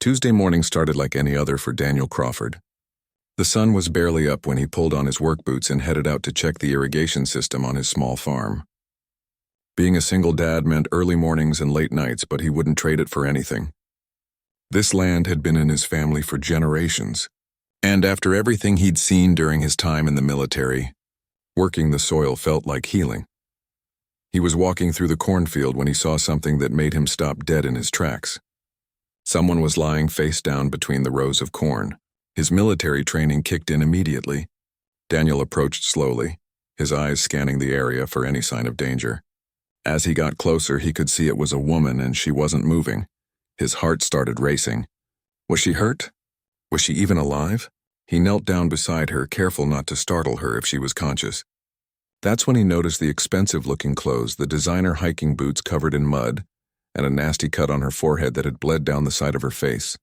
Tuesday morning started like any other for Daniel Crawford. The sun was barely up when he pulled on his work boots and headed out to check the irrigation system on his small farm. Being a single dad meant early mornings and late nights, but he wouldn't trade it for anything. This land had been in his family for generations, and after everything he'd seen during his time in the military, working the soil felt like healing. He was walking through the cornfield when he saw something that made him stop dead in his tracks. Someone was lying face down between the rows of corn. His military training kicked in immediately. Daniel approached slowly, his eyes scanning the area for any sign of danger. As he got closer, he could see it was a woman and she wasn't moving. His heart started racing. Was she hurt? Was she even alive? He knelt down beside her, careful not to startle her if she was conscious. That's when he noticed the expensive-looking clothes, the designer hiking boots covered in mud, and a nasty cut on her forehead that had bled down the side of her face.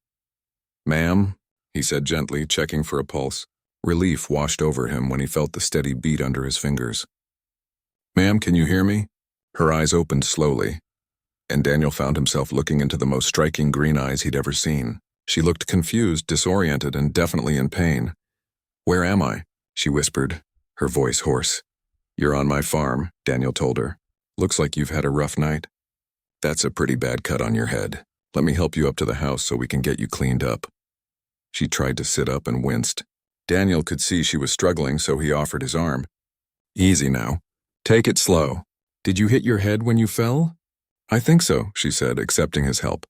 "Ma'am," he said gently, checking for a pulse. Relief washed over him when he felt the steady beat under his fingers. "Ma'am, can you hear me?" Her eyes opened slowly, and Daniel found himself looking into the most striking green eyes he'd ever seen. She looked confused, disoriented, and definitely in pain. "Where am I?" she whispered, her voice hoarse. "You're on my farm," Daniel told her. "Looks like you've had a rough night. That's a pretty bad cut on your head. Let me help you up to the house so we can get you cleaned up." She tried to sit up and winced. Daniel could see she was struggling, so he offered his arm. "Easy now. Take it slow. Did you hit your head when you fell?" "I think so," she said, accepting his help.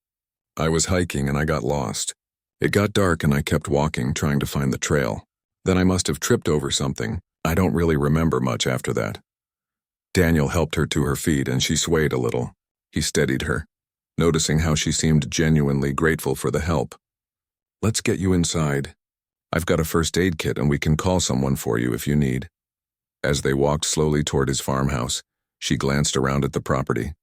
"I was hiking and I got lost. It got dark and I kept walking, trying to find the trail. Then I must have tripped over something. I don't really remember much after that." Daniel helped her to her feet and she swayed a little. He steadied her, noticing how she seemed genuinely grateful for the help. "Let's get you inside. I've got a first aid kit and we can call someone for you if you need." As they walked slowly toward his farmhouse, she glanced around at the property.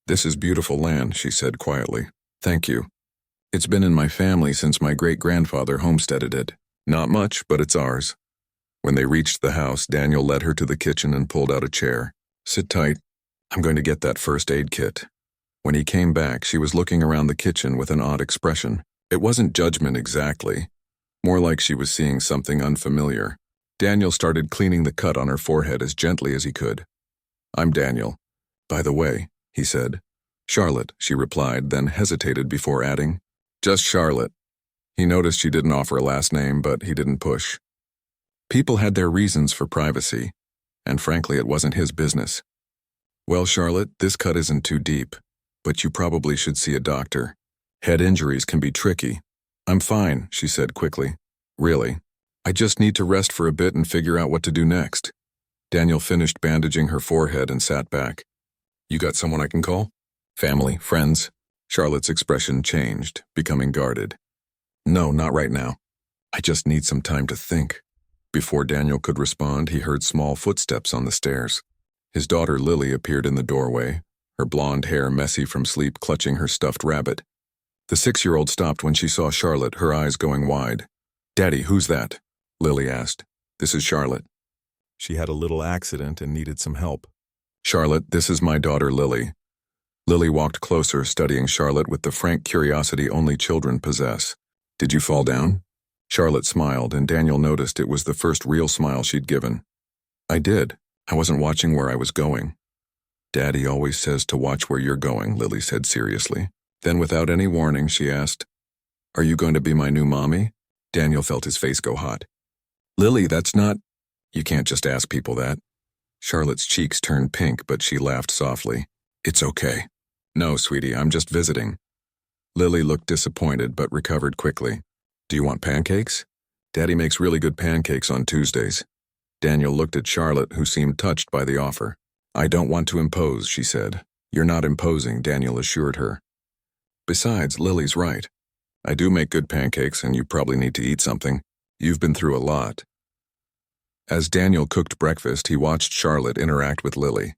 "This is beautiful land," she said quietly. "Thank you. It's been in my family since my great-grandfather homesteaded it. Not much, but it's ours." When they reached the house, Daniel led her to the kitchen and pulled out a chair. "Sit tight. I'm going to get that first aid kit." When he came back, she was looking around the kitchen with an odd expression. It wasn't judgment exactly, more like she was seeing something unfamiliar. Daniel started cleaning the cut on her forehead as gently as he could. "I'm Daniel. By the way," he said. "Charlotte," she replied, then hesitated before adding, "Just Charlotte." He noticed she didn't offer a last name, but he didn't push. People had their reasons for privacy, and frankly, it wasn't his business. "Well, Charlotte, this cut isn't too deep, but you probably should see a doctor. Head injuries can be tricky." "I'm fine," she said quickly. "Really? I just need to rest for a bit and figure out what to do next." Daniel finished bandaging her forehead and sat back. "You got someone I can call? Family, friends?" Charlotte's expression changed, becoming guarded. "No, not right now. I just need some time to think." Before Daniel could respond, he heard small footsteps on the stairs. His daughter Lily appeared in the doorway, her blonde hair messy from sleep clutching her stuffed rabbit. The 6-year-old stopped when she saw Charlotte, her eyes going wide. "Daddy, who's that?" Lily asked. "This is Charlotte. She had a little accident and needed some help." "Charlotte, this is my daughter Lily." Lily walked closer, studying Charlotte with the frank curiosity only children possess. "Did you fall down?" Charlotte smiled, and Daniel noticed it was the first real smile she'd given. "I did. I wasn't watching where I was going." "Daddy always says to watch where you're going," Lily said seriously. Then without any warning, she asked, "Are you going to be my new mommy?" Daniel felt his face go hot. "Lily, that's not—" "You can't just ask people that." Charlotte's cheeks turned pink, but she laughed softly. "It's okay." "No, sweetie, I'm just visiting." Lily looked disappointed but recovered quickly. "Do you want pancakes? Daddy makes really good pancakes on Tuesdays." Daniel looked at Charlotte, who seemed touched by the offer. "I don't want to impose," she said. "You're not imposing," Daniel assured her. "Besides, Lily's right. I do make good pancakes, and you probably need to eat something. You've been through a lot." As Daniel cooked breakfast, he watched Charlotte interact with Lily.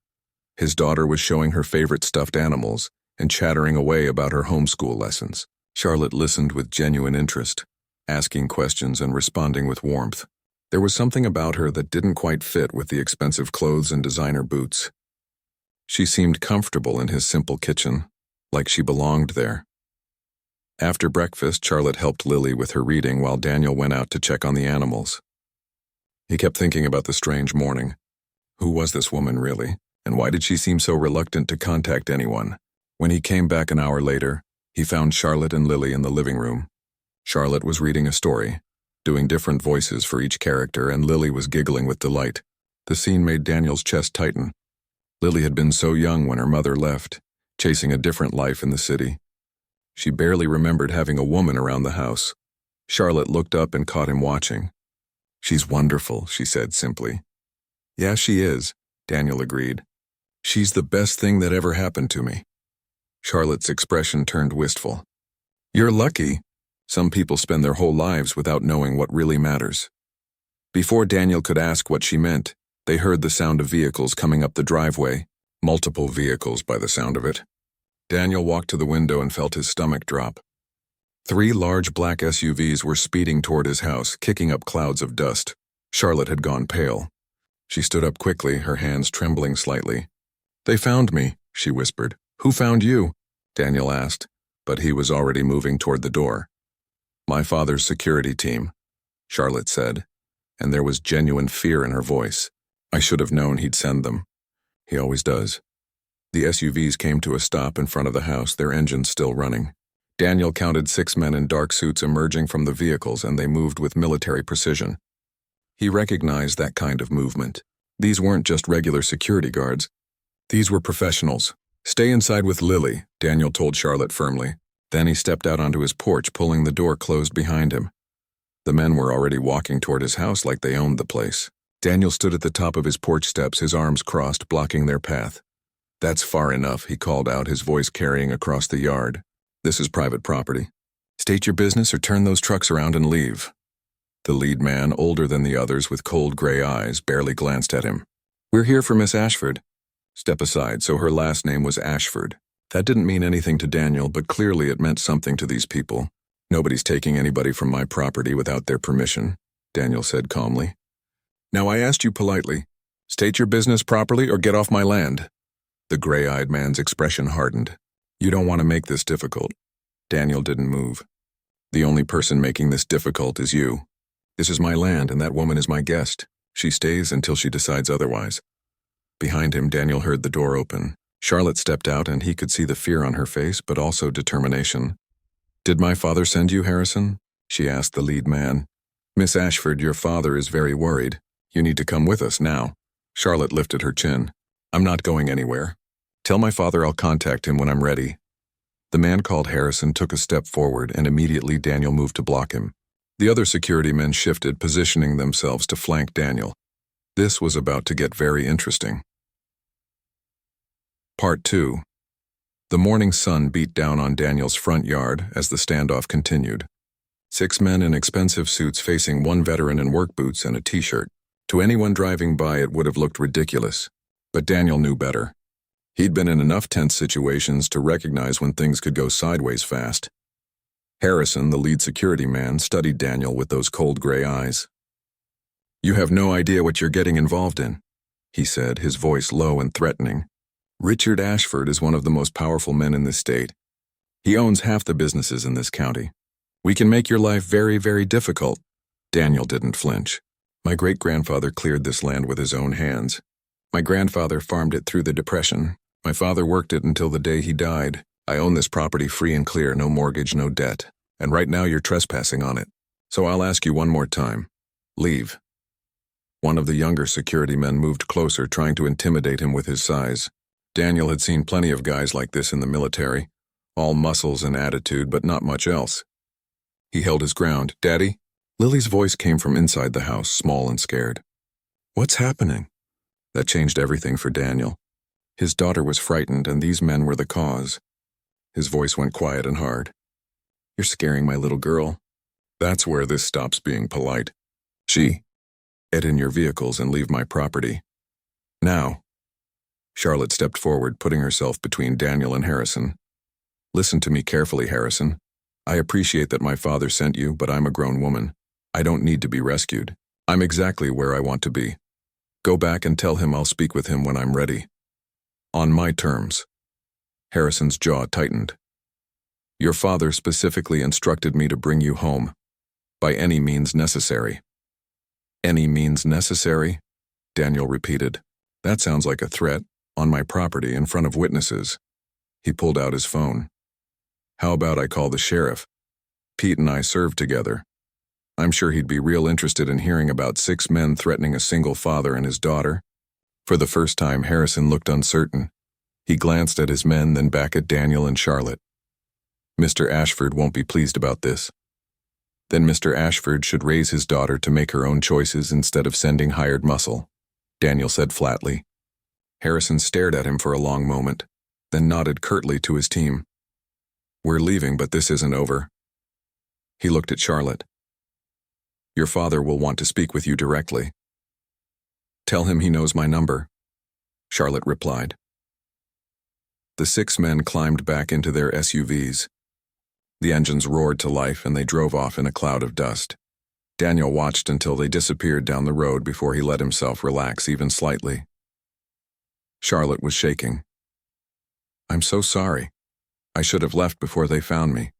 His daughter was showing her favorite stuffed animals and chattering away about her homeschool lessons. Charlotte listened with genuine interest, asking questions and responding with warmth. There was something about her that didn't quite fit with the expensive clothes and designer boots. She seemed comfortable in his simple kitchen, like she belonged there. After breakfast, Charlotte helped Lily with her reading while Daniel went out to check on the animals. He kept thinking about the strange morning. Who was this woman really, and why did she seem so reluctant to contact anyone? When he came back an hour later, he found Charlotte and Lily in the living room. Charlotte was reading a story, doing different voices for each character, and Lily was giggling with delight. The scene made Daniel's chest tighten. Lily had been so young when her mother left, chasing a different life in the city. She barely remembered having a woman around the house. Charlotte looked up and caught him watching. "She's wonderful," she said simply. "Yeah, she is," Daniel agreed. "She's the best thing that ever happened to me." Charlotte's expression turned wistful. "You're lucky. Some people spend their whole lives without knowing what really matters." Before Daniel could ask what she meant, they heard the sound of vehicles coming up the driveway, multiple vehicles by the sound of it. Daniel walked to the window and felt his stomach drop. 3 large black SUVs were speeding toward his house, kicking up clouds of dust. Charlotte had gone pale. She stood up quickly, her hands trembling slightly. "They found me," she whispered. "Who found you?" Daniel asked, but he was already moving toward the door. "My father's security team," Charlotte said, and there was genuine fear in her voice. "I should have known he'd send them. He always does." The SUVs came to a stop in front of the house, their engines still running. Daniel counted 6 men in dark suits emerging from the vehicles, and they moved with military precision. He recognized that kind of movement. These weren't just regular security guards. These were professionals. "Stay inside with Lily," Daniel told Charlotte firmly. Then he stepped out onto his porch, pulling the door closed behind him. The men were already walking toward his house like they owned the place. Daniel stood at the top of his porch steps, his arms crossed, blocking their path. "That's far enough," he called out, his voice carrying across the yard. "This is private property. State your business or turn those trucks around and leave." The lead man, older than the others with cold gray eyes, barely glanced at him. "We're here for Miss Ashford." Step aside, so her last name was Ashford. That didn't mean anything to Daniel, but clearly it meant something to these people. "Nobody's taking anybody from my property without their permission," Daniel said calmly. "Now I asked you politely, state your business properly or get off my land." The gray-eyed man's expression hardened. "You don't want to make this difficult." Daniel didn't move. "The only person making this difficult is you. This is my land and that woman is my guest. She stays until she decides otherwise." Behind him, Daniel heard the door open. Charlotte stepped out and he could see the fear on her face, but also determination. "Did my father send you, Harrison?" she asked the lead man. "Miss Ashford, your father is very worried. You need to come with us now." Charlotte lifted her chin. "I'm not going anywhere. Tell my father I'll contact him when I'm ready." The man called Harrison took a step forward, and immediately Daniel moved to block him. The other security men shifted, positioning themselves to flank Daniel. This was about to get very interesting. Part 2. The morning sun beat down on Daniel's front yard as the standoff continued. 6 men in expensive suits facing one veteran in work boots and a t-shirt. To anyone driving by, it would have looked ridiculous. But Daniel knew better. He'd been in enough tense situations to recognize when things could go sideways fast. Harrison, the lead security man, studied Daniel with those cold gray eyes. "You have no idea what you're getting involved in," he said, his voice low and threatening. "Richard Ashford is one of the most powerful men in this state. He owns half the businesses in this county. We can make your life very, very difficult." Daniel didn't flinch. "My great-grandfather cleared this land with his own hands. My grandfather farmed it through the Depression. My father worked it until the day he died. I own this property free and clear, no mortgage, no debt. And right now you're trespassing on it. So I'll ask you one more time. Leave." One of the younger security men moved closer, trying to intimidate him with his size. Daniel had seen plenty of guys like this in the military, all muscles and attitude, but not much else. He held his ground. "Daddy?" Lily's voice came from inside the house, small and scared. "What's happening?" That changed everything for Daniel. His daughter was frightened, and these men were the cause. His voice went quiet and hard. "You're scaring my little girl." "That's where this stops being polite. Get in your vehicles and leave my property. Now." Charlotte stepped forward, putting herself between Daniel and Harrison. "Listen to me carefully, Harrison. I appreciate that my father sent you, but I'm a grown woman. I don't need to be rescued. I'm exactly where I want to be. Go back and tell him I'll speak with him when I'm ready. On my terms." Harrison's jaw tightened. Your father specifically instructed me to bring you home, by any means necessary. Any means necessary? Daniel repeated. That sounds like a threat, on my property in front of witnesses. He pulled out his phone. How about I call the sheriff? Pete and I served together. I'm sure he'd be real interested in hearing about 6 men threatening a single father and his daughter. For the first time, Harrison looked uncertain. He glanced at his men, then back at Daniel and Charlotte. Mr. Ashford won't be pleased about this. Then Mr. Ashford should raise his daughter to make her own choices instead of sending hired muscle, Daniel said flatly. Harrison stared at him for a long moment, then nodded curtly to his team. We're leaving, but this isn't over. He looked at Charlotte. Your father will want to speak with you directly. Tell him he knows my number, Charlotte replied. The 6 men climbed back into their SUVs. The engines roared to life and they drove off in a cloud of dust. Daniel watched until they disappeared down the road before he let himself relax even slightly. Charlotte was shaking. I'm so sorry. I should have left before they found me.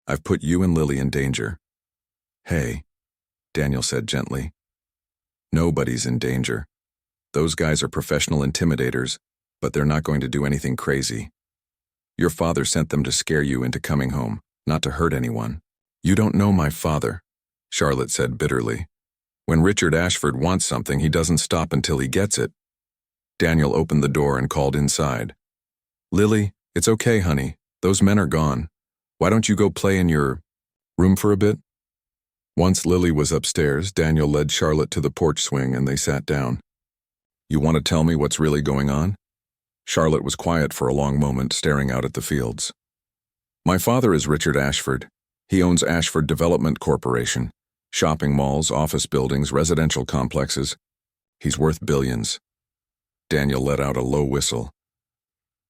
I've put you and Lily in danger. Hey, Daniel said gently. Nobody's in danger. Those guys are professional intimidators, but they're not going to do anything crazy. Your father sent them to scare you into coming home, not to hurt anyone. You don't know my father, Charlotte said bitterly. When Richard Ashford wants something, he doesn't stop until he gets it. Daniel opened the door and called inside. Lily, it's okay, honey. Those men are gone. Why don't you go play in your room for a bit? Once Lily was upstairs, Daniel led Charlotte to the porch swing and they sat down. You want to tell me what's really going on? Charlotte was quiet for a long moment, staring out at the fields. My father is Richard Ashford. He owns Ashford Development Corporation. Shopping malls, office buildings, residential complexes. He's worth billions. Daniel let out a low whistle.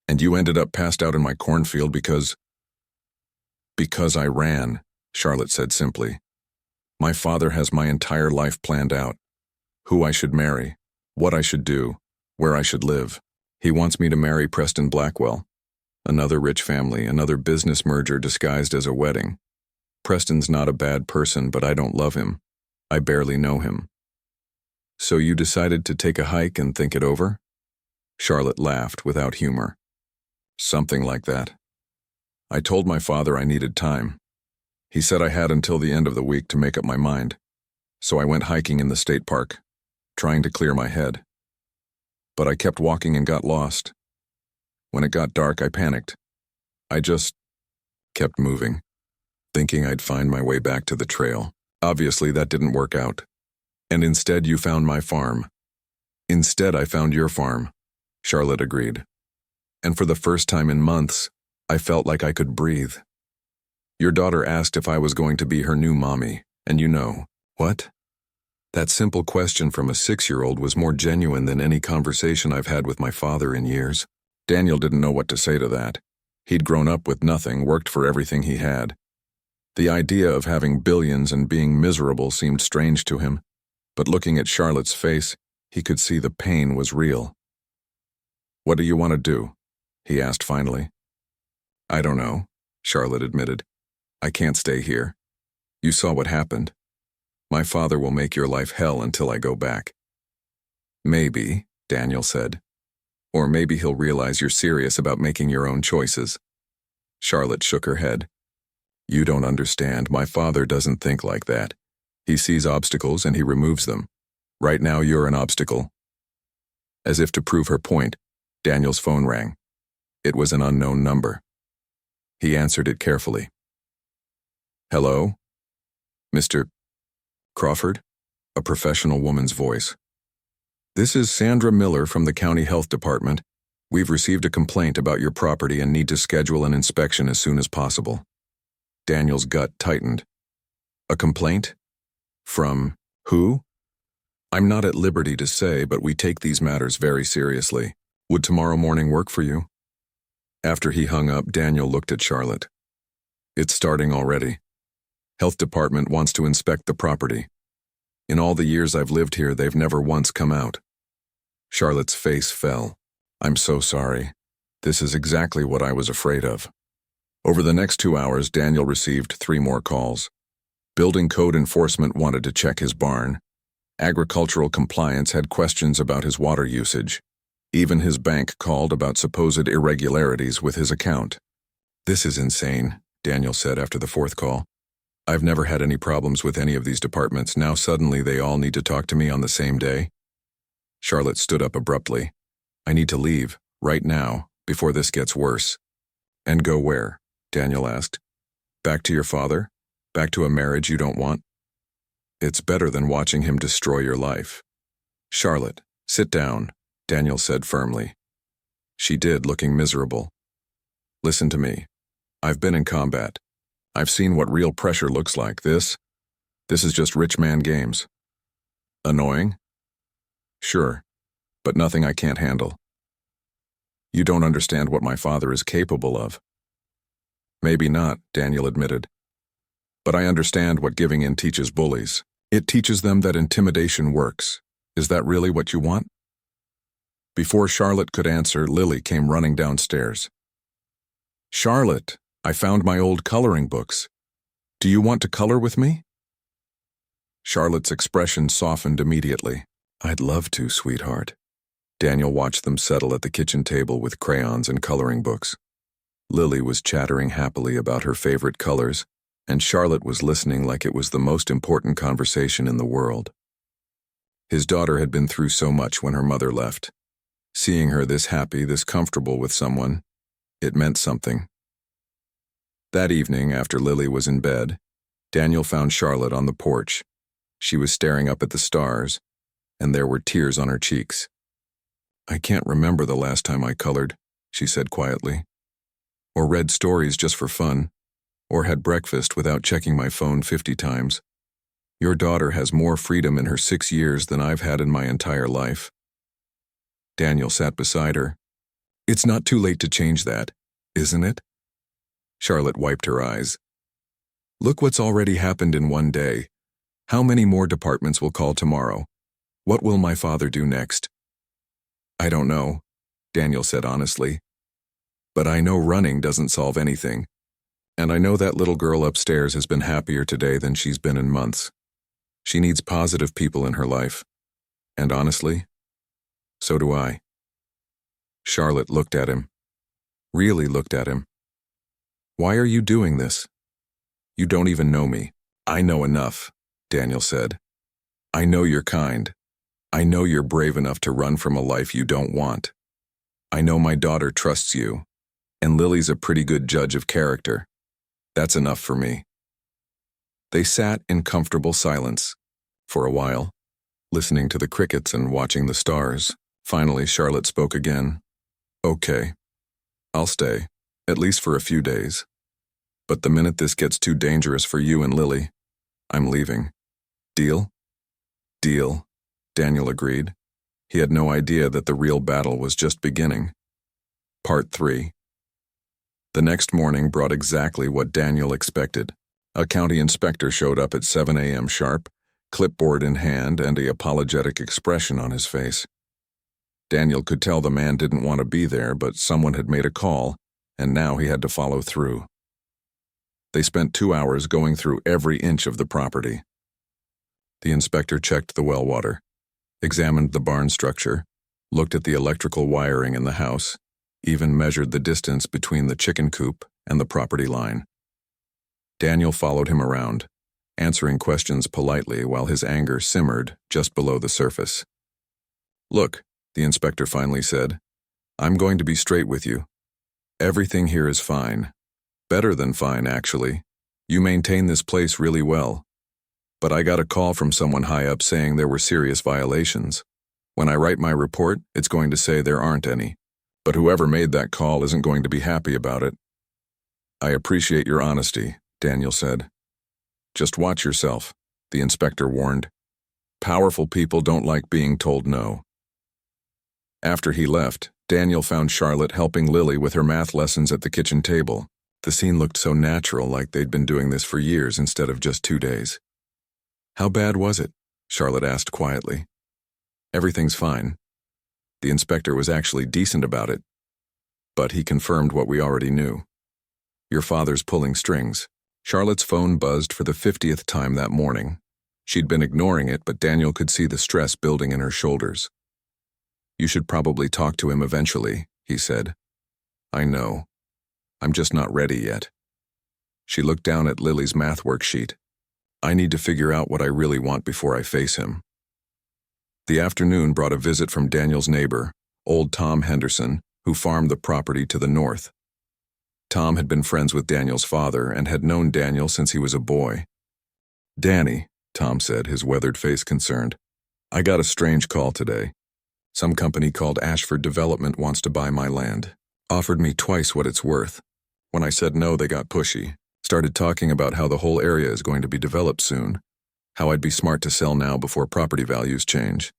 And you ended up passed out in my cornfield because I ran, Charlotte said simply. My father has my entire life planned out. Who I should marry, what I should do, where I should live. He wants me to marry Preston Blackwell. Another rich family, another business merger disguised as a wedding. Preston's not a bad person, but I don't love him. I barely know him. So you decided to take a hike and think it over? Charlotte laughed without humor. Something like that. I told my father I needed time. He said I had until the end of the week to make up my mind. So I went hiking in the state park, trying to clear my head. But I kept walking and got lost. When it got dark, I panicked. I just kept moving, thinking I'd find my way back to the trail. Obviously, that didn't work out. And instead, you found my farm. Instead, I found your farm, Charlotte agreed. And for the first time in months, I felt like I could breathe. Your daughter asked if I was going to be her new mommy, and you know, what? That simple question from a 6-year-old was more genuine than any conversation I've had with my father in years. Daniel didn't know what to say to that. He'd grown up with nothing, worked for everything he had. The idea of having billions and being miserable seemed strange to him, but looking at Charlotte's face, he could see the pain was real. What do you want to do? He asked finally. I don't know, Charlotte admitted. I can't stay here. You saw what happened. My father will make your life hell until I go back. Maybe, Daniel said. Or maybe he'll realize you're serious about making your own choices. Charlotte shook her head. You don't understand. My father doesn't think like that. He sees obstacles and he removes them. Right now you're an obstacle. As if to prove her point, Daniel's phone rang. It was an unknown number. He answered it carefully. Hello? Mr. Crawford? A professional woman's voice. This is Sandra Miller from the County Health Department. We've received a complaint about your property and need to schedule an inspection as soon as possible. Daniel's gut tightened. A complaint? From who? I'm not at liberty to say, but we take these matters very seriously. Would tomorrow morning work for you? After he hung up, Daniel looked at Charlotte. It's starting already. Health Department wants to inspect the property. In all the years I've lived here, they've never once come out. Charlotte's face fell. I'm so sorry. This is exactly what I was afraid of. Over the next 2 hours, Daniel received 3 more calls. Building code enforcement wanted to check his barn. Agricultural compliance had questions about his water usage. Even his bank called about supposed irregularities with his account. "This is insane," Daniel said after the 4th call. "I've never had any problems with any of these departments. Now suddenly they all need to talk to me on the same day." Charlotte stood up abruptly. "I need to leave, right now, before this gets worse." "And go where?" Daniel asked. "Back to your father? Back to a marriage you don't want?" "It's better than watching him destroy your life." "Charlotte, sit down," Daniel said firmly. She did, looking miserable. "Listen to me. I've been in combat. I've seen what real pressure looks like. This is just rich man games." "Annoying?" "Sure, but nothing I can't handle." "You don't understand what my father is capable of." "Maybe not," Daniel admitted. "But I understand what giving in teaches bullies. It teaches them that intimidation works. Is that really what you want?" Before Charlotte could answer, Lily came running downstairs. "Charlotte, I found my old coloring books. Do you want to color with me?" Charlotte's expression softened immediately. "I'd love to, sweetheart." Daniel watched them settle at the kitchen table with crayons and coloring books. Lily was chattering happily about her favorite colors, and Charlotte was listening like it was the most important conversation in the world. His daughter had been through so much when her mother left. Seeing her this happy, this comfortable with someone, it meant something. That evening, after Lily was in bed, Daniel found Charlotte on the porch. She was staring up at the stars, and there were tears on her cheeks. "I can't remember the last time I colored," she said quietly. "Or read stories just for fun, or had breakfast without checking my phone 50 times. Your daughter has more freedom in her 6 years than I've had in my entire life." Daniel sat beside her. "It's not too late to change that, isn't it?" Charlotte wiped her eyes. "Look what's already happened in one day. How many more departments will call tomorrow? What will my father do next?" "I don't know," Daniel said honestly. "But I know running doesn't solve anything. And I know that little girl upstairs has been happier today than she's been in months. She needs positive people in her life. And honestly, so do I." Charlotte looked at him. Really looked at him. "Why are you doing this? You don't even know me." "I know enough," Daniel said. "I know you're kind. I know you're brave enough to run from a life you don't want. I know my daughter trusts you, and Lily's a pretty good judge of character. That's enough for me." They sat in comfortable silence for a while, listening to the crickets and watching the stars. Finally, Charlotte spoke again. "Okay, I'll stay, at least for a few days. But the minute this gets too dangerous for you and Lily, I'm leaving. Deal?" "Deal," Daniel agreed. He had no idea that the real battle was just beginning. Part 3. The next morning brought exactly what Daniel expected. A county inspector showed up at 7 a.m. sharp, clipboard in hand and an apologetic expression on his face. Daniel could tell the man didn't want to be there, but someone had made a call, and now he had to follow through. They spent 2 hours going through every inch of the property. The inspector checked the well water, examined the barn structure, looked at the electrical wiring in the house, even measured the distance between the chicken coop and the property line. Daniel followed him around, answering questions politely while his anger simmered just below the surface. "Look," the inspector finally said, "I'm going to be straight with you. Everything here is fine. Better than fine, actually. You maintain this place really well. But I got a call from someone high up saying there were serious violations. When I write my report, it's going to say there aren't any. But whoever made that call isn't going to be happy about it." "I appreciate your honesty," Daniel said. "Just watch yourself," the inspector warned. "Powerful people don't like being told no." After he left, Daniel found Charlotte helping Lily with her math lessons at the kitchen table. The scene looked so natural, like they'd been doing this for years instead of just 2 days. "How bad was it?" Charlotte asked quietly. "Everything's fine. The inspector was actually decent about it, but he confirmed what we already knew. Your father's pulling strings. Charlotte's phone buzzed for the 50th time that morning. She'd been ignoring it, but Daniel could see the stress building in her shoulders. You should probably talk to him eventually, he said. I know. I'm just not ready yet. She looked down at Lily's math worksheet. I need to figure out what I really want before I face him. The afternoon brought a visit from Daniel's neighbor, old Tom Henderson, who farmed the property to the north. Tom had been friends with Daniel's father and had known Daniel since he was a boy. Danny, Tom said, his weathered face concerned. I got a strange call today. Some company called Ashford Development wants to buy my land. Offered me twice what it's worth. When I said no, they got pushy. Started talking about how the whole area is going to be developed soon. How I'd be smart to sell now before property values change.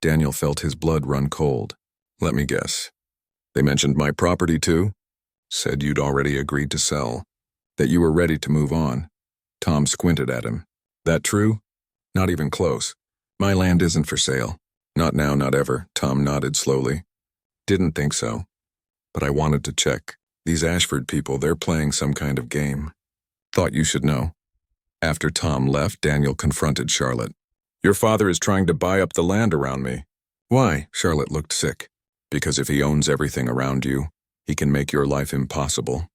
Daniel felt his blood run cold. Let me guess. They mentioned my property too? Said you'd already agreed to sell. That you were ready to move on. Tom squinted at him. That true? Not even close. My land isn't for sale. Not now, not ever, Tom nodded slowly. Didn't think so. But I wanted to check. These Ashford people, they're playing some kind of game. Thought you should know. After Tom left, Daniel confronted Charlotte. Your father is trying to buy up the land around me. Why? Charlotte looked sick. Because if he owns everything around you, he can make your life impossible.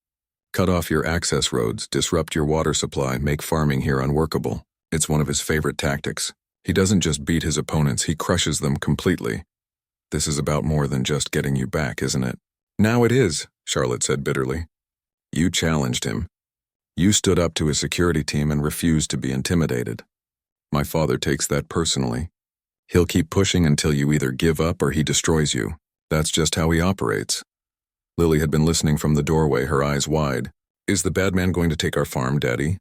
Cut off your access roads, disrupt your water supply, make farming here unworkable. It's one of his favorite tactics. He doesn't just beat his opponents, he crushes them completely. This is about more than just getting you back, isn't it? Now it is, Charlotte said bitterly. You challenged him. You stood up to his security team and refused to be intimidated. My father takes that personally. He'll keep pushing until you either give up or he destroys you. That's just how he operates. Lily had been listening from the doorway, her eyes wide. Is the bad man going to take our farm, Daddy?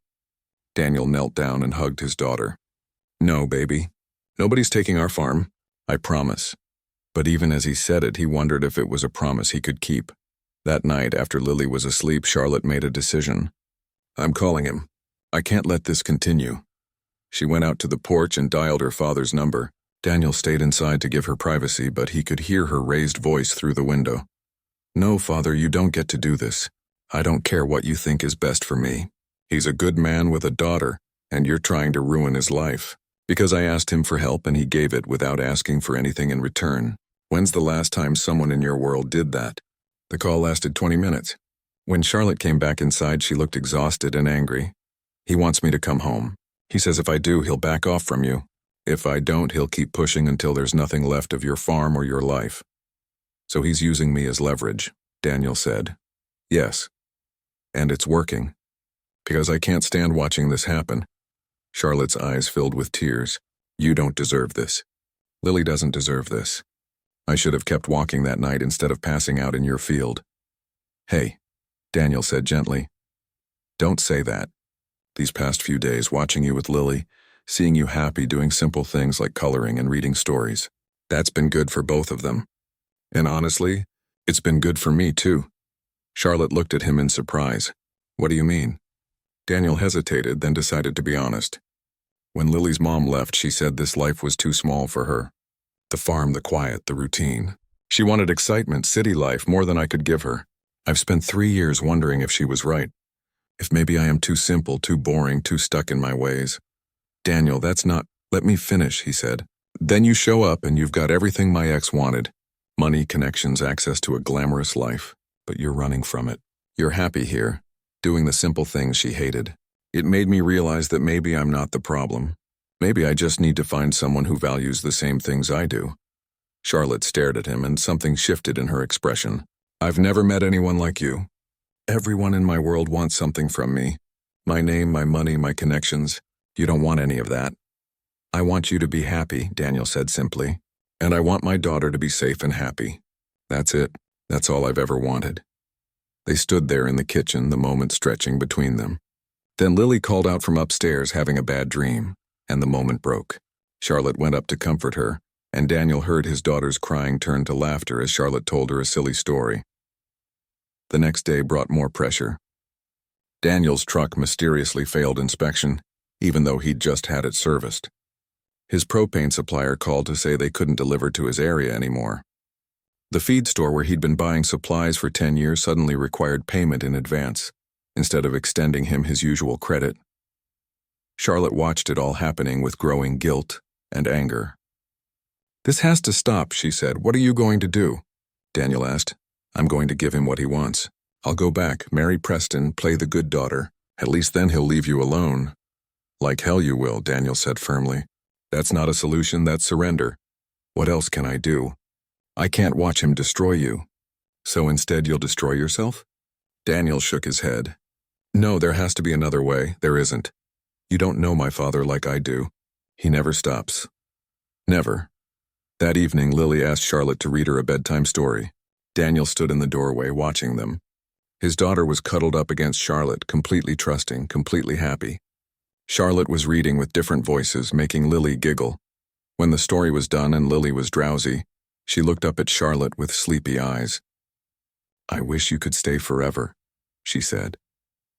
Daniel knelt down and hugged his daughter. No, baby. Nobody's taking our farm. I promise. But even as he said it, he wondered if it was a promise he could keep. That night, after Lily was asleep, Charlotte made a decision. I'm calling him. I can't let this continue. She went out to the porch and dialed her father's number. Daniel stayed inside to give her privacy, but he could hear her raised voice through the window. No, Father, you don't get to do this. I don't care what you think is best for me. He's a good man with a daughter, and you're trying to ruin his life. Because I asked him for help and he gave it without asking for anything in return. When's the last time someone in your world did that? The call lasted 20 minutes. When Charlotte came back inside, she looked exhausted and angry. He wants me to come home. He says if I do, he'll back off from you. If I don't, he'll keep pushing until there's nothing left of your farm or your life. So he's using me as leverage, Daniel said. Yes. And it's working. Because I can't stand watching this happen. Charlotte's eyes filled with tears. You don't deserve this. Lily doesn't deserve this. I should have kept walking that night instead of passing out in your field. Hey, Daniel said gently. Don't say that. These past few days, watching you with Lily, seeing you happy doing simple things like coloring and reading stories, that's been good for both of them. And honestly, it's been good for me too. Charlotte looked at him in surprise. What do you mean? Daniel hesitated, then decided to be honest. When Lily's mom left, she said this life was too small for her. The farm, the quiet, the routine. She wanted excitement, city life, more than I could give her. I've spent 3 years wondering if she was right. If maybe I am too simple, too boring, too stuck in my ways. Daniel, that's not... Let me finish, he said. Then you show up and you've got everything my ex wanted. Money, connections, access to a glamorous life. But you're running from it. You're happy here, doing the simple things she hated. It made me realize that maybe I'm not the problem. Maybe I just need to find someone who values the same things I do. Charlotte stared at him and something shifted in her expression. I've never met anyone like you. Everyone in my world wants something from me. My name, my money, my connections. You don't want any of that. I want you to be happy, Daniel said simply. And I want my daughter to be safe and happy. That's it. That's all I've ever wanted. They stood there in the kitchen, the moment stretching between them. Then Lily called out from upstairs having a bad dream, and the moment broke. Charlotte went up to comfort her, and Daniel heard his daughter's crying turn to laughter as Charlotte told her a silly story. The next day brought more pressure. Daniel's truck mysteriously failed inspection, even though he'd just had it serviced. His propane supplier called to say they couldn't deliver to his area anymore. The feed store where he'd been buying supplies for 10 years suddenly required payment in advance. instead of extending him his usual credit. Charlotte watched it all happening with growing guilt and anger. "This has to stop," she said. "What are you going to do?" Daniel asked. "I'm going to give him what he wants. I'll go back, marry Preston, play the good daughter. At least then he'll leave you alone." "Like hell you will," Daniel said firmly. "That's not a solution, that's surrender. What else can I do? I can't watch him destroy you." "So instead you'll destroy yourself?" Daniel shook his head. "No, there has to be another way. There isn't. You don't know my father like I do. He never stops. Never." That evening, Lily asked Charlotte to read her a bedtime story. Daniel stood in the doorway watching them. His daughter was cuddled up against Charlotte, completely trusting, completely happy. Charlotte was reading with different voices, making Lily giggle. When the story was done and Lily was drowsy, she looked up at Charlotte with sleepy eyes. "I wish you could stay forever," she said.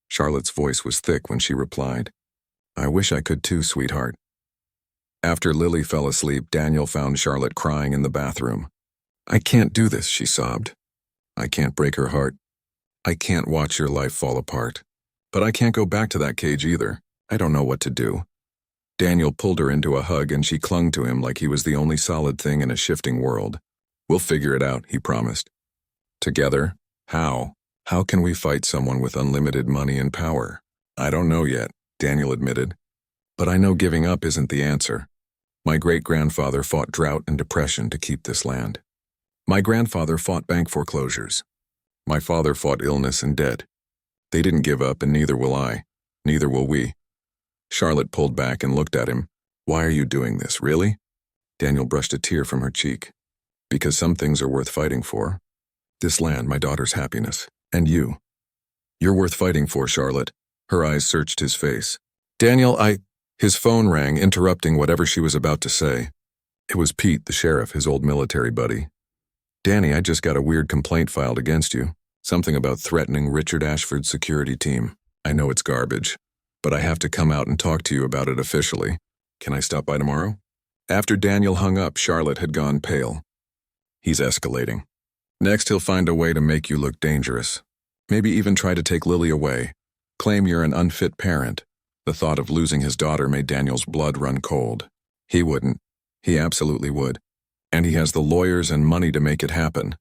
Charlotte's voice was thick when she replied, "I wish I could too, sweetheart." After Lily fell asleep, Daniel found Charlotte crying in the bathroom. "I can't do this," she sobbed. "I can't break her heart. I can't watch your life fall apart. But I can't go back to that cage either. I don't know what to do." Daniel pulled her into a hug and she clung to him like he was the only solid thing in a shifting world. "We'll figure it out," he promised. "Together? How? How can we fight someone with unlimited money and power?" "I don't know yet," Daniel admitted. "But I know giving up isn't the answer. My great-grandfather fought drought and depression to keep this land. My grandfather fought bank foreclosures. My father fought illness and debt. They didn't give up, and neither will I. Neither will we." Charlotte pulled back and looked at him. "Why are you doing this, really?" Daniel brushed a tear from her cheek. "Because some things are worth fighting for. This land, my daughter's happiness, and you. You're worth fighting for, Charlotte." Her eyes searched his face. "Daniel, His phone rang, interrupting whatever she was about to say. It was Pete, the sheriff, his old military buddy. "Danny, I just got a weird complaint filed against you. Something about threatening Richard Ashford's security team. I know it's garbage, but I have to come out and talk to you about it officially. Can I stop by tomorrow?" After Daniel hung up, Charlotte had gone pale. "He's escalating. Next, he'll find a way to make you look dangerous. Maybe even try to take Lily away. Claim you're an unfit parent." The thought of losing his daughter made Daniel's blood run cold. He wouldn't. He absolutely would. And he has the lawyers and money to make it happen.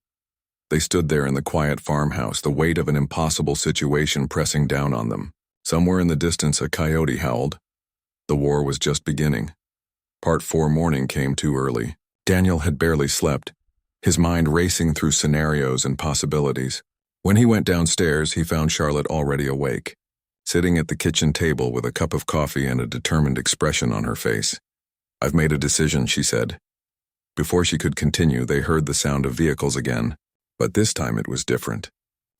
They stood there in the quiet farmhouse, the weight of an impossible situation pressing down on them. Somewhere in the distance, a coyote howled. The war was just beginning. Part 4 morning came too early. Daniel had barely slept, his mind racing through scenarios and possibilities. When he went downstairs, he found Charlotte already awake, sitting at the kitchen table with a cup of coffee and a determined expression on her face. "I've made a decision," she said. Before she could continue, they heard the sound of vehicles again, but this time it was different.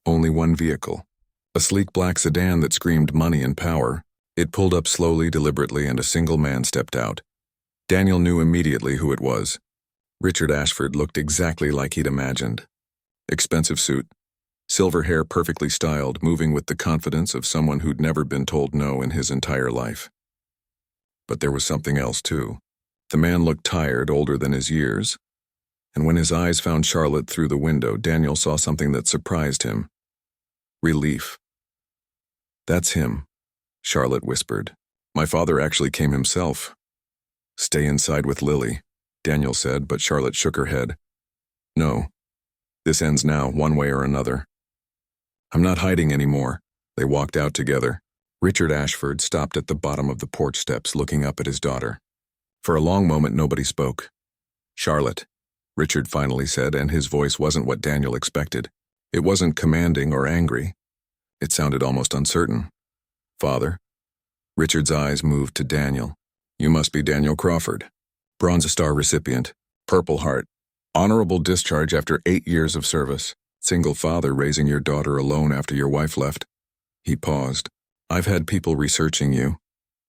Only one vehicle. A sleek black sedan that screamed money and power. It pulled up slowly, deliberately, and a single man stepped out. Daniel knew immediately who it was. Richard Ashford looked exactly like he'd imagined. Expensive suit, silver hair perfectly styled, moving with the confidence of someone who'd never been told no in his entire life. But there was something else, too. The man looked tired, older than his years. And when his eyes found Charlotte through the window, Daniel saw something that surprised him. Relief. "That's him," Charlotte whispered. "My father actually came himself." "Stay inside with Lily," Daniel said, but Charlotte shook her head. "No. This ends now, one way or another." "I'm not hiding anymore." They walked out together. Richard Ashford stopped at the bottom of the porch steps, looking up at his daughter. For a long moment, nobody spoke. "Charlotte," Richard finally said, and his voice wasn't what Daniel expected. It wasn't commanding or angry. It sounded almost uncertain. "Father?" Richard's eyes moved to Daniel. "You must be Daniel Crawford. Bronze Star recipient. Purple Heart. Honorable discharge after 8 years of service. Single father raising your daughter alone after your wife left." He paused. "I've had people researching you."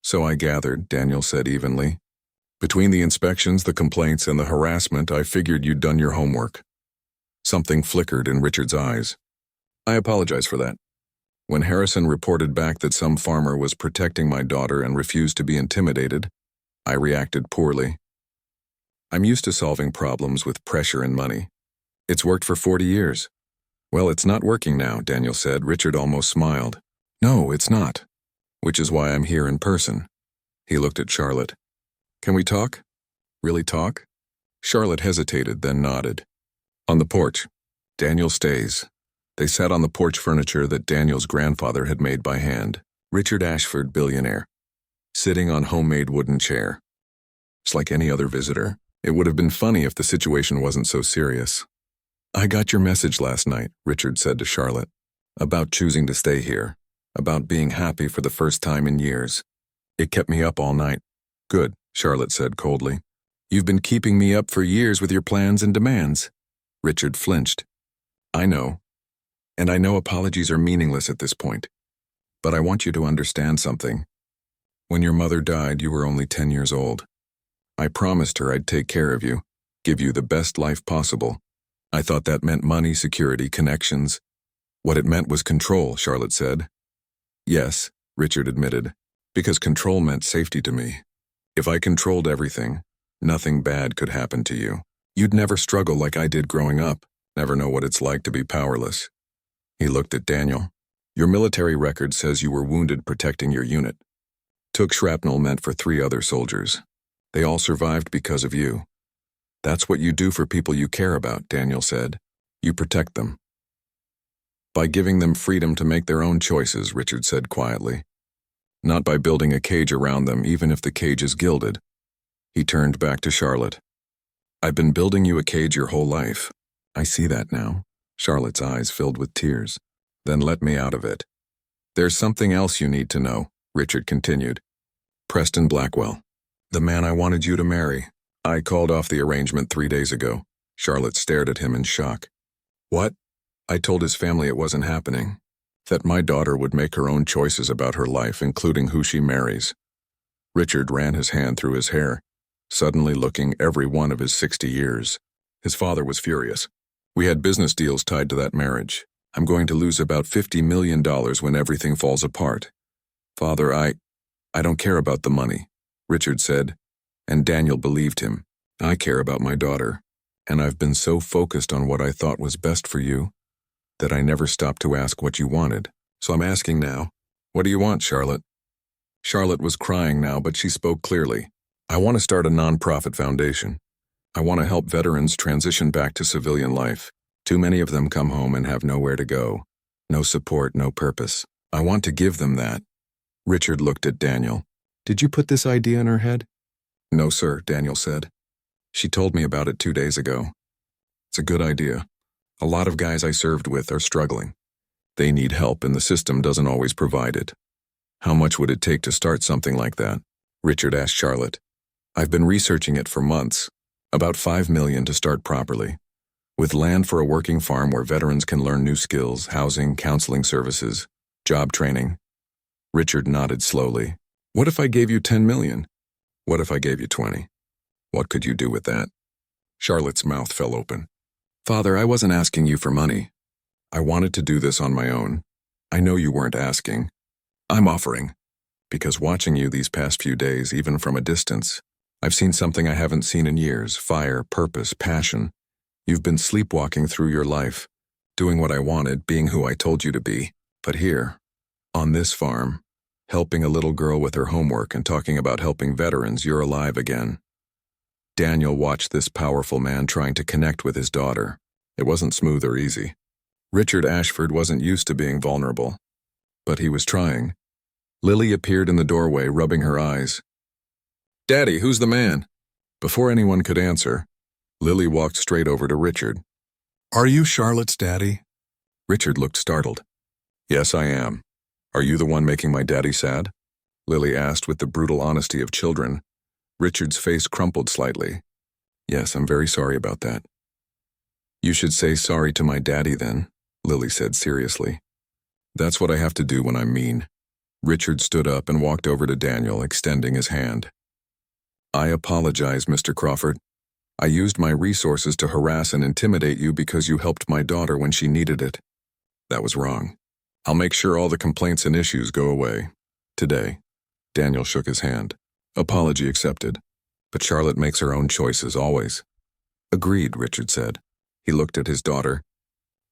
"So I gathered," Daniel said evenly. "Between the inspections, the complaints, and the harassment, I figured you'd done your homework." Something flickered in Richard's eyes. "I apologize for that. When Harrison reported back that some farmer was protecting my daughter and refused to be intimidated, I reacted poorly. I'm used to solving problems with pressure and money. It's worked for 40 years. Well, it's not working now," Daniel said. Richard almost smiled. No, it's not. Which is why I'm here in person. He looked at Charlotte. Can we talk? Really talk? Charlotte hesitated, then nodded. On the porch. Daniel stays. They sat on the porch furniture that Daniel's grandfather had made by hand. Richard Ashford, billionaire. Sitting on homemade wooden chair. It's like any other visitor. It would have been funny if the situation wasn't so serious. I got your message last night, Richard said to Charlotte. About choosing to stay here. About being happy for the first time in years. It kept me up all night. Good, Charlotte said coldly. You've been keeping me up for years with your plans and demands. Richard flinched. I know. And I know apologies are meaningless at this point. But I want you to understand something. When your mother died, you were only 10 years old. I promised her I'd take care of you, give you the best life possible. I thought that meant money, security, connections. What it meant was control, Charlotte said. Yes, Richard admitted, because control meant safety to me. If I controlled everything, nothing bad could happen to you. You'd never struggle like I did growing up, never know what it's like to be powerless. He looked at Daniel. Your military record says you were wounded protecting your unit. Took shrapnel meant for 3 other soldiers. They all survived because of you. That's what you do for people you care about, Daniel said. You protect them. By giving them freedom to make their own choices, Richard said quietly. Not by building a cage around them, even if the cage is gilded. He turned back to Charlotte. I've been building you a cage your whole life. I see that now. Charlotte's eyes filled with tears. Then let me out of it. There's something else you need to know, Richard continued. Preston Blackwell, the man I wanted you to marry. I called off the arrangement 3 days ago. Charlotte stared at him in shock. What? I told his family it wasn't happening. That my daughter would make her own choices about her life, including who she marries. Richard ran his hand through his hair, suddenly looking every one of his 60 years. His father was furious. We had business deals tied to that marriage. I'm going to lose about $50 million when everything falls apart. Father, I don't care about the money, Richard said, and Daniel believed him. I care about my daughter, and I've been so focused on what I thought was best for you that I never stopped to ask what you wanted. So I'm asking now, what do you want, Charlotte? Charlotte was crying now, but she spoke clearly. I want to start a nonprofit foundation. I want to help veterans transition back to civilian life. Too many of them come home and have nowhere to go. No support, no purpose. I want to give them that. Richard looked at Daniel. Did you put this idea in her head? No, sir, Daniel said. She told me about it 2 days ago. It's a good idea. A lot of guys I served with are struggling. They need help and the system doesn't always provide it. How much would it take to start something like that? Richard asked Charlotte. I've been researching it for months. About $5 million to start properly. With land for a working farm where veterans can learn new skills, housing, counseling services, job training. Richard nodded slowly. What if I gave you $10 million? What if I gave you 20? What could you do with that? Charlotte's mouth fell open. Father, I wasn't asking you for money. I wanted to do this on my own. I know you weren't asking. I'm offering. Because watching you these past few days, even from a distance, I've seen something I haven't seen in years. Fire, purpose, passion. You've been sleepwalking through your life, doing what I wanted, being who I told you to be. But here, on this farm, helping a little girl with her homework and talking about helping veterans, you're alive again. Daniel watched this powerful man trying to connect with his daughter. It wasn't smooth or easy. Richard Ashford wasn't used to being vulnerable, but he was trying. Lily appeared in the doorway, rubbing her eyes. Daddy, who's the man? Before anyone could answer, Lily walked straight over to Richard. Are you Charlotte's daddy? Richard looked startled. Yes, I am. Are you the one making my daddy sad? Lily asked with the brutal honesty of children. Richard's face crumpled slightly. Yes, I'm very sorry about that. You should say sorry to my daddy then, Lily said seriously. That's what I have to do when I'm mean. Richard stood up and walked over to Daniel, extending his hand. I apologize, Mr. Crawford. I used my resources to harass and intimidate you because you helped my daughter when she needed it. That was wrong. I'll make sure all the complaints and issues go away. Today. Daniel shook his hand. Apology accepted. But Charlotte makes her own choices, always. Agreed, Richard said. He looked at his daughter.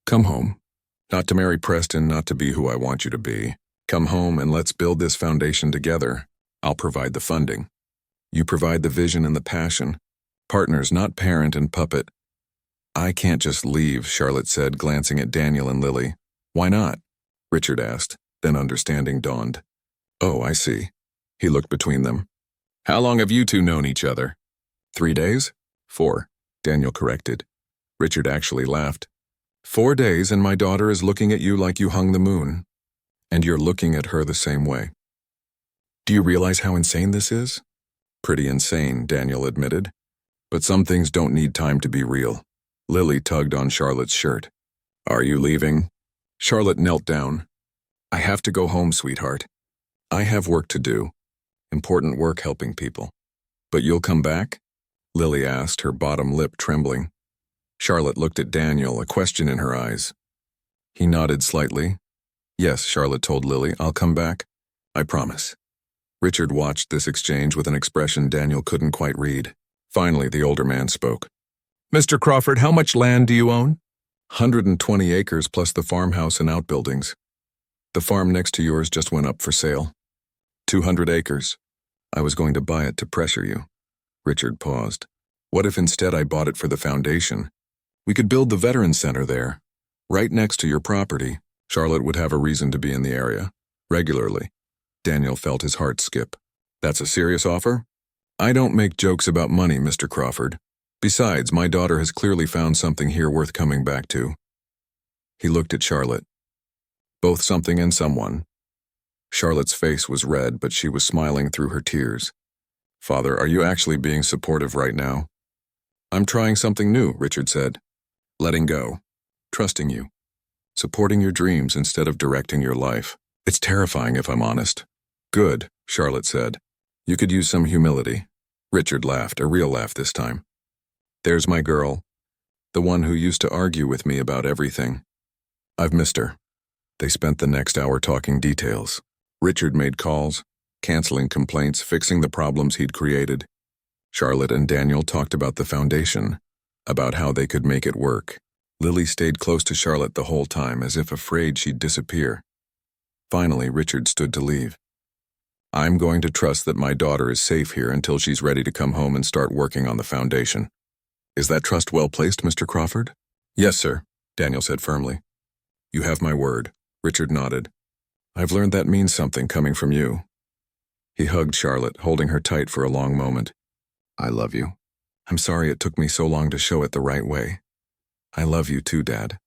Come home. Not to marry Preston, not to be who I want you to be. Come home and let's build this foundation together. I'll provide the funding. You provide the vision and the passion. Partners, not parent and puppet. I can't just leave, Charlotte said, glancing at Daniel and Lily. Why not? Richard asked, then understanding dawned. Oh, I see. He looked between them. How long have you two known each other? 3 days? 4, Daniel corrected. Richard actually laughed. 4 days and my daughter is looking at you like you hung the moon. And you're looking at her the same way. Do you realize how insane this is? Pretty insane, Daniel admitted. But some things don't need time to be real. Lily tugged on Charlotte's shirt. Are you leaving? Charlotte knelt down. I have to go home, sweetheart. I have work to do. Important work helping people. But you'll come back? Lily asked, her bottom lip trembling. Charlotte looked at Daniel, a question in her eyes. He nodded slightly. Yes, Charlotte told Lily, I'll come back. I promise. Richard watched this exchange with an expression Daniel couldn't quite read. Finally, the older man spoke. Mr. Crawford, how much land do you own? 120 acres plus the farmhouse and outbuildings. The farm next to yours just went up for sale. 200 acres. I was going to buy it to pressure you. Richard paused. What if instead I bought it for the foundation? We could build the Veterans Center there, right next to your property. Charlotte would have a reason to be in the area, regularly. Daniel felt his heart skip. That's a serious offer? I don't make jokes about money, Mr. Crawford. Besides, my daughter has clearly found something here worth coming back to. He looked at Charlotte. Both something and someone. Charlotte's face was red, but she was smiling through her tears. Father, are you actually being supportive right now? I'm trying something new, Richard said. Letting go. Trusting you. Supporting your dreams instead of directing your life. It's terrifying if I'm honest. Good, Charlotte said. You could use some humility. Richard laughed, a real laugh this time. There's my girl. The one who used to argue with me about everything. I've missed her. They spent the next hour talking details. Richard made calls, canceling complaints, fixing the problems he'd created. Charlotte and Daniel talked about the foundation, about how they could make it work. Lily stayed close to Charlotte the whole time, as if afraid she'd disappear. Finally, Richard stood to leave. I'm going to trust that my daughter is safe here until she's ready to come home and start working on the foundation. Is that trust well placed, Mr. Crawford? Yes, sir, Daniel said firmly. You have my word, Richard nodded. I've learned that means something coming from you. He hugged Charlotte, holding her tight for a long moment. I love you. I'm sorry it took me so long to show it the right way. I love you too, Dad,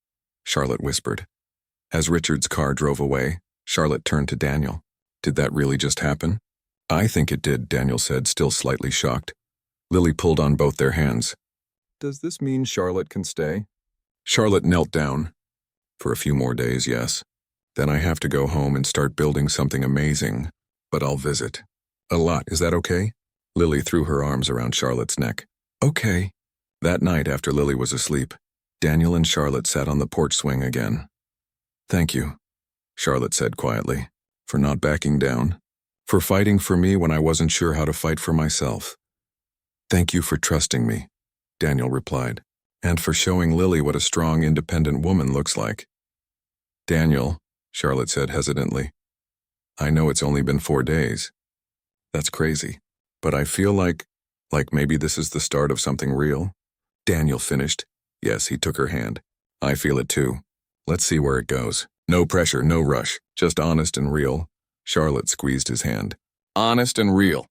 Charlotte whispered. As Richard's car drove away, Charlotte turned to Daniel. Did that really just happen? I think it did, Daniel said, still slightly shocked. Lily pulled on both their hands. Does this mean Charlotte can stay? Charlotte knelt down. For a few more days, yes. Then I have to go home and start building something amazing. But I'll visit. A lot, is that okay? Lily threw her arms around Charlotte's neck. Okay. That night after Lily was asleep, Daniel and Charlotte sat on the porch swing again. Thank you, Charlotte said quietly, for not backing down, for fighting for me when I wasn't sure how to fight for myself. Thank you for trusting me, Daniel replied, and for showing Lily what a strong, independent woman looks like. Daniel, Charlotte said hesitantly, I know it's only been 4 days. That's crazy, but I feel like maybe this is the start of something real. Daniel finished. Yes, he took her hand. I feel it too. Let's see where it goes. No pressure, no rush, just honest and real. Charlotte squeezed his hand. Honest and real.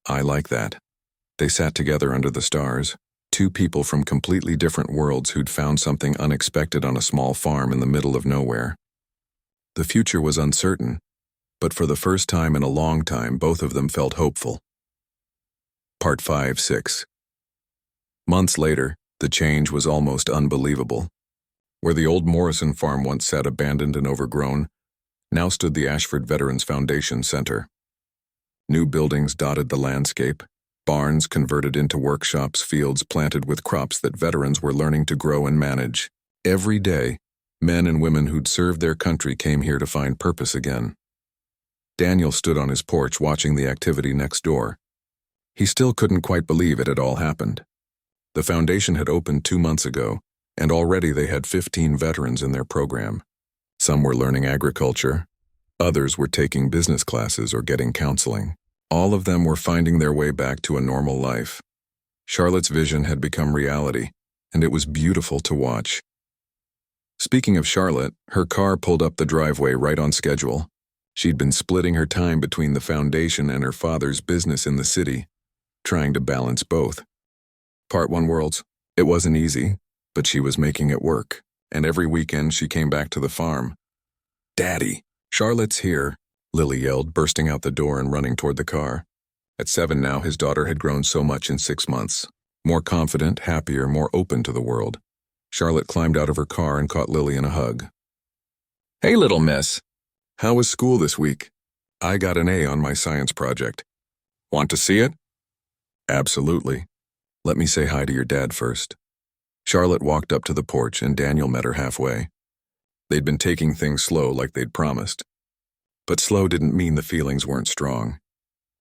I like that. They sat together under the stars, two people from completely different worlds who'd found something unexpected on a small farm in the middle of nowhere. The future was uncertain, but for the first time in a long time, both of them felt hopeful. Part 5-6. Months later, the change was almost unbelievable. Where the old Morrison farm once sat abandoned and overgrown, now stood the Ashford Veterans Foundation Center. New buildings dotted the landscape, barns converted into workshops, fields planted with crops that veterans were learning to grow and manage. Every day, men and women who'd served their country came here to find purpose again. Daniel stood on his porch watching the activity next door. He still couldn't quite believe it had all happened. The foundation had opened 2 months ago, and already they had 15 veterans in their program. Some were learning agriculture, Others were taking business classes or getting counseling. All of them were finding their way back to a normal life. Charlotte's vision had become reality, and it was beautiful to watch. Speaking of Charlotte, her car pulled up the driveway right on schedule. She'd been splitting her time between the foundation and her father's business in the city, trying to balance both. Part one worlds. It wasn't easy, but she was making it work, and every weekend she came back to the farm. "Daddy, Charlotte's here," Lily yelled, bursting out the door and running toward the car. At 7 now, his daughter had grown so much in 6 months. More confident, happier, more open to the world. Charlotte climbed out of her car and caught Lily in a hug. "Hey, little miss. How was school this week? I got an A on my science project. Want to see it?" "Absolutely. Let me say hi to your dad first." Charlotte walked up to the porch and Daniel met her halfway. They'd been taking things slow like they'd promised. But slow didn't mean the feelings weren't strong.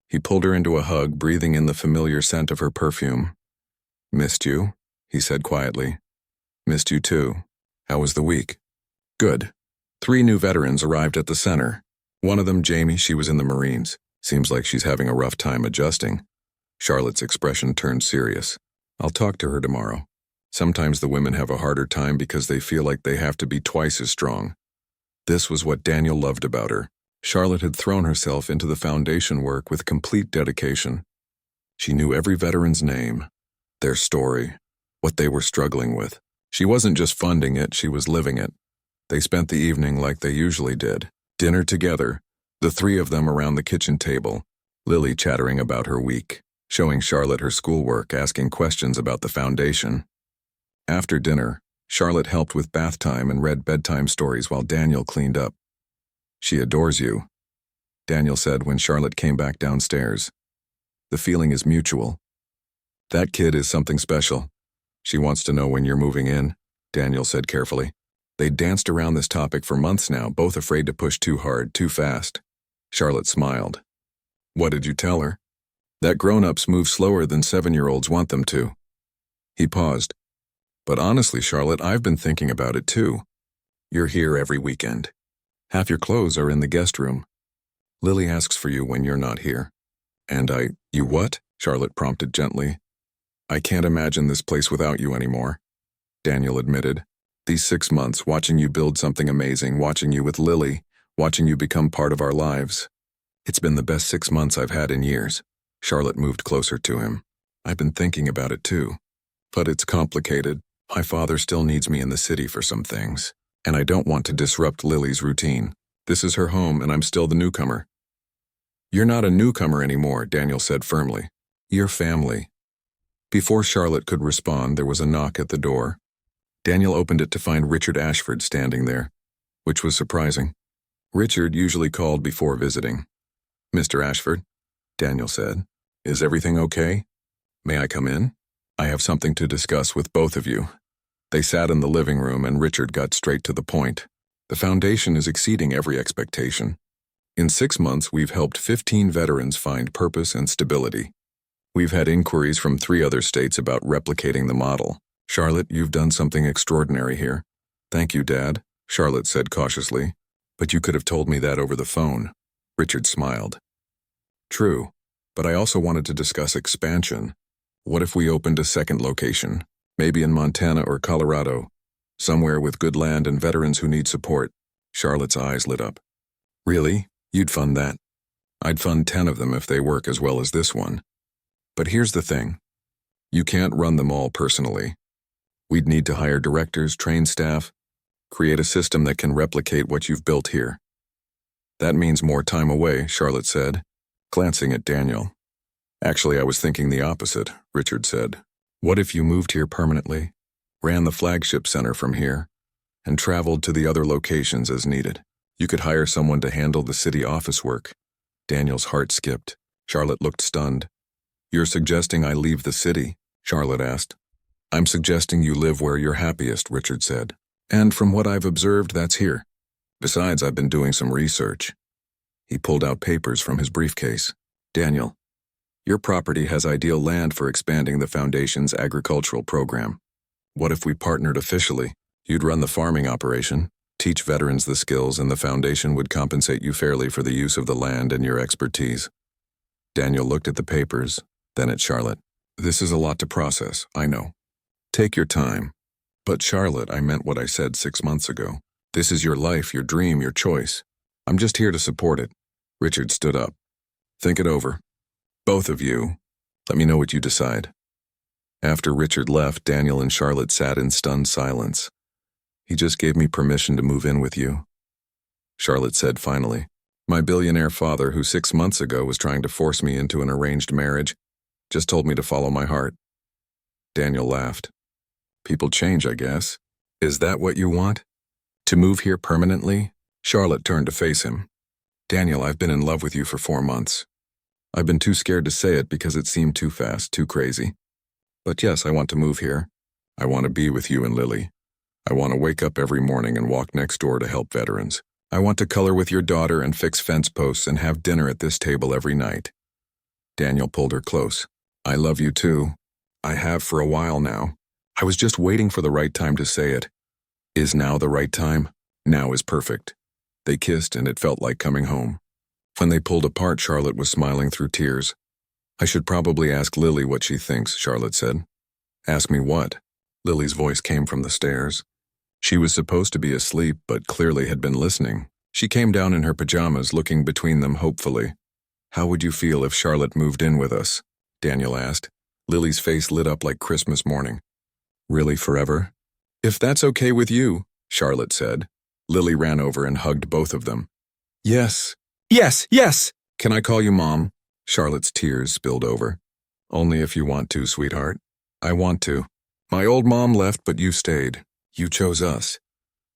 He pulled her into a hug, breathing in the familiar scent of her perfume. "Missed you," he said quietly. "Missed you too. How was the week?" "Good." 3 new veterans arrived at the center. One of them, Jamie, she was in the Marines. Seems like she's having a rough time adjusting. Charlotte's expression turned serious. "I'll talk to her tomorrow. Sometimes the women have a harder time because they feel like they have to be twice as strong." This was what Daniel loved about her. Charlotte had thrown herself into the foundation work with complete dedication. She knew every veteran's name, their story, what they were struggling with. She wasn't just funding it, she was living it. They spent the evening like they usually did. Dinner together, the 3 of them around the kitchen table, Lily chattering about her week, showing Charlotte her schoolwork, asking questions about the foundation. After dinner, Charlotte helped with bath time and read bedtime stories while Daniel cleaned up. "She adores you," Daniel said when Charlotte came back downstairs. "The feeling is mutual. That kid is something special. She wants to know when you're moving in," Daniel said carefully. They'd danced around this topic for months now, both afraid to push too hard, too fast. Charlotte smiled. "What did you tell her?" "That grown-ups move slower than 7-year-olds want them to." He paused. "But honestly, Charlotte, I've been thinking about it too. You're here every weekend. Half your clothes are in the guest room. Lily asks for you when you're not here." "And you what?" Charlotte prompted gently. "I can't imagine this place without you anymore," Daniel admitted. "These 6 months, watching you build something amazing, watching you with Lily, watching you become part of our lives. It's been the best 6 months I've had in years." Charlotte moved closer to him. "I've been thinking about it too. But it's complicated. My father still needs me in the city for some things, and I don't want to disrupt Lily's routine. This is her home and I'm still the newcomer." "You're not a newcomer anymore," Daniel said firmly. "You're family." Before Charlotte could respond, there was a knock at the door. Daniel opened it to find Richard Ashford standing there, which was surprising. Richard usually called before visiting. "Mr. Ashford," Daniel said, "is everything okay? May I come in? I have something to discuss with both of you." They sat in the living room and Richard got straight to the point. "The foundation is exceeding every expectation. In 6 months, we've helped 15 veterans find purpose and stability. We've had inquiries from 3 other states about replicating the model. Charlotte, you've done something extraordinary here." "Thank you, Dad," Charlotte said cautiously. "But you could have told me that over the phone." Richard smiled. "True, but I also wanted to discuss expansion. What if we opened a second location, maybe in Montana or Colorado, somewhere with good land and veterans who need support?" Charlotte's eyes lit up. "Really? You'd fund that?" "I'd fund 10 of them if they work as well as this one. But here's the thing. You can't run them all personally. We'd need to hire directors, train staff, create a system that can replicate what you've built here." "That means more time away," Charlotte said, glancing at Daniel. "Actually, I was thinking the opposite," Richard said. "What if you moved here permanently, ran the flagship center from here, and traveled to the other locations as needed? You could hire someone to handle the city office work." Daniel's heart skipped. Charlotte looked stunned. "You're suggesting I leave the city?" Charlotte asked. "I'm suggesting you live where you're happiest," Richard said. "And from what I've observed, that's here. Besides, I've been doing some research." He pulled out papers from his briefcase. "Daniel, your property has ideal land for expanding the Foundation's agricultural program. What if we partnered officially? You'd run the farming operation, Teach veterans the skills, and the foundation would compensate you fairly for the use of the land and your expertise. Daniel looked at the papers, then at Charlotte. This is a lot to process, I know. Take your time. But Charlotte, I meant what I said 6 months ago. This is your life, your dream, your choice. I'm just here to support it. Richard stood up. Think it over. Both of you. Let me know what you decide. After Richard left, Daniel and Charlotte sat in stunned silence. He just gave me permission to move in with you, Charlotte said finally. My billionaire father, who 6 months ago was trying to force me into an arranged marriage, just told me to follow my heart. Daniel laughed. People change, I guess. Is that what you want? To move here permanently? Charlotte turned to face him. Daniel, I've been in love with you for 4 months. I've been too scared to say it because it seemed too fast, too crazy. But yes, I want to move here. I want to be with you and Lily. I want to wake up every morning and walk next door to help veterans. I want to color with your daughter and fix fence posts and have dinner at this table every night. Daniel pulled her close. I love you too. I have for a while now. I was just waiting for the right time to say it. Is now the right time? Now is perfect. They kissed and it felt like coming home. When they pulled apart, Charlotte was smiling through tears. I should probably ask Lily what she thinks, Charlotte said. Ask me what? Lily's voice came from the stairs. She was supposed to be asleep, but clearly had been listening. She came down in her pajamas, looking between them hopefully. How would you feel if Charlotte moved in with us? Daniel asked. Lily's face lit up like Christmas morning. Really, forever? If that's okay with you, Charlotte said. Lily ran over and hugged both of them. Yes. Yes, yes! Can I call you Mom? Charlotte's tears spilled over. Only if you want to, sweetheart. I want to. My old mom left, but you stayed. You chose us.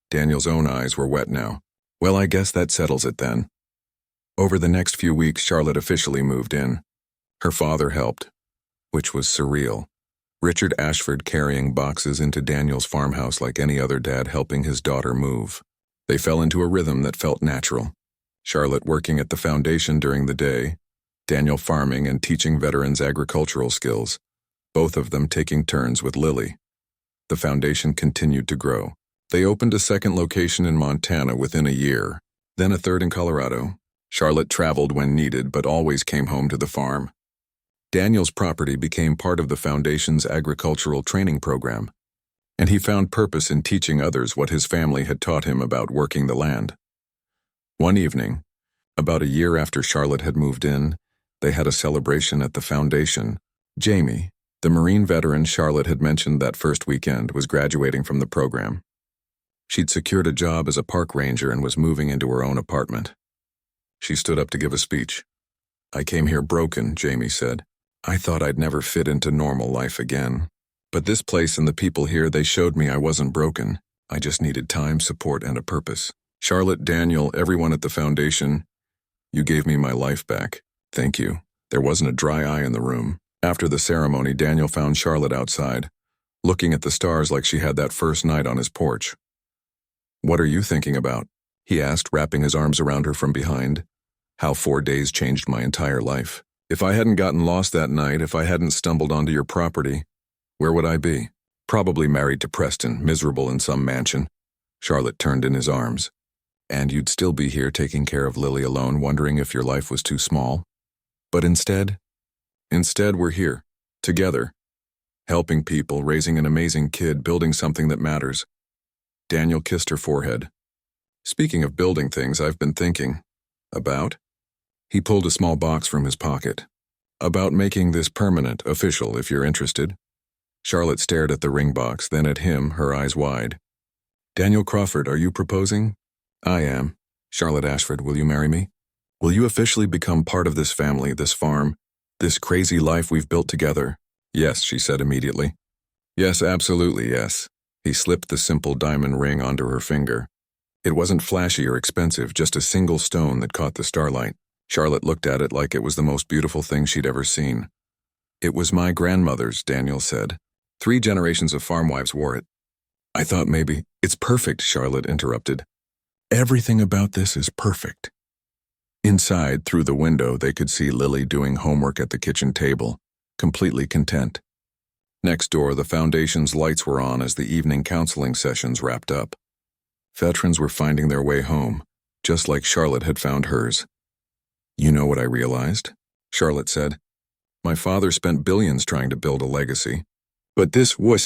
Daniel's own eyes were wet now. Well, I guess that settles it then. Over the next few weeks, Charlotte officially moved in. Her father helped, which was surreal. Richard Ashford carrying boxes into Daniel's farmhouse like any other dad helping his daughter move. They fell into a rhythm that felt natural. Charlotte working at the foundation during the day, Daniel farming and teaching veterans agricultural skills, both of them taking turns with Lily. The foundation continued to grow. They opened a second location in Montana within a year, then a third in Colorado. Charlotte traveled when needed but always came home to the farm. Daniel's property became part of the foundation's agricultural training program, and he found purpose in teaching others what his family had taught him about working the land. One evening, about a year after Charlotte had moved in, they had a celebration at the foundation. Jamie, the Marine veteran Charlotte had mentioned that first weekend, was graduating from the program. She'd secured a job as a park ranger and was moving into her own apartment. She stood up to give a speech. I came here broken, Jamie said. I thought I'd never fit into normal life again. But this place and the people here, they showed me I wasn't broken. I just needed time, support, and a purpose. Charlotte, Daniel, everyone at the foundation, you gave me my life back. Thank you. There wasn't a dry eye in the room. After the ceremony, Daniel found Charlotte outside, looking at the stars like she had that first night on his porch. What are you thinking about? He asked, wrapping his arms around her from behind. How 4 days changed my entire life. If I hadn't gotten lost that night, if I hadn't stumbled onto your property, where would I be? Probably married to Preston, miserable in some mansion. Charlotte turned in his arms. And you'd still be here taking care of Lily alone, wondering if your life was too small. But instead we're here, together, helping people, raising an amazing kid, building something that matters. Daniel kissed her forehead. Speaking of building things, I've been thinking. About? He pulled a small box from his pocket. About making this permanent, official, if you're interested. Charlotte stared at the ring box, then at him, her eyes wide. Daniel Crawford, are you proposing? I am. Charlotte Ashford, will you marry me? Will you officially become part of this family, this farm, this crazy life we've built together? Yes, she said immediately. Yes, absolutely, yes. He slipped the simple diamond ring onto her finger. It wasn't flashy or expensive, just a single stone that caught the starlight. Charlotte looked at it like it was the most beautiful thing she'd ever seen. It was my grandmother's, Daniel said. 3 generations of farm wives wore it. I thought maybe. It's perfect, Charlotte interrupted. Everything about this is perfect. Inside, through the window, they could see Lily doing homework at the kitchen table, completely content. Next door, the foundation's lights were on as the evening counseling sessions wrapped up. Veterans were finding their way home, just like Charlotte had found hers. "You know what I realized?" Charlotte said. "My father spent billions trying to build a legacy. But this was